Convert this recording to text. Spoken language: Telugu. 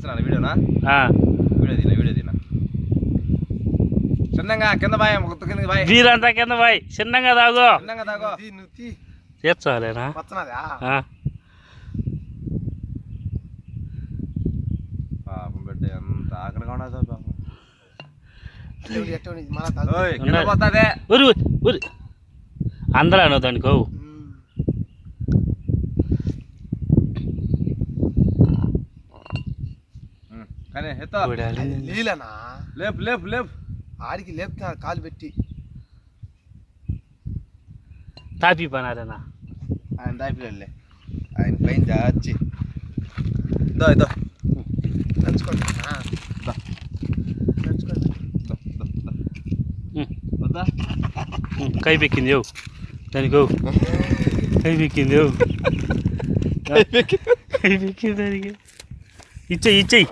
తీసినా వీడియోనా వీడియో తినా చిన్నగా కింద బాయ్ కింద బాయ్ వీరంతా కింద బాయ్ చిన్నగా తాగు చిన్నగా తాగో తీర్చాలేనా పాపం బిడ్డ ఎంత ఆకలిగా ఉన్నదో పాపం కింద పోతాదే ఊరి ఊరి అందరూ అనో దానికో కానీ ఎత్తో లీలనా లేపు లేపు లేపు ఆడికి లేపుతా కాలు పెట్టి తాపి పనారనా ఆయన దాపిలే ఆయన పైన జాచి ఇదో ఇదో నంచుకోండి వద్దా కై పెక్కింది ఏవు దానికో కై పెక్కింది ఏవు కై పెక్కింది దానికి ఇచ్చేయి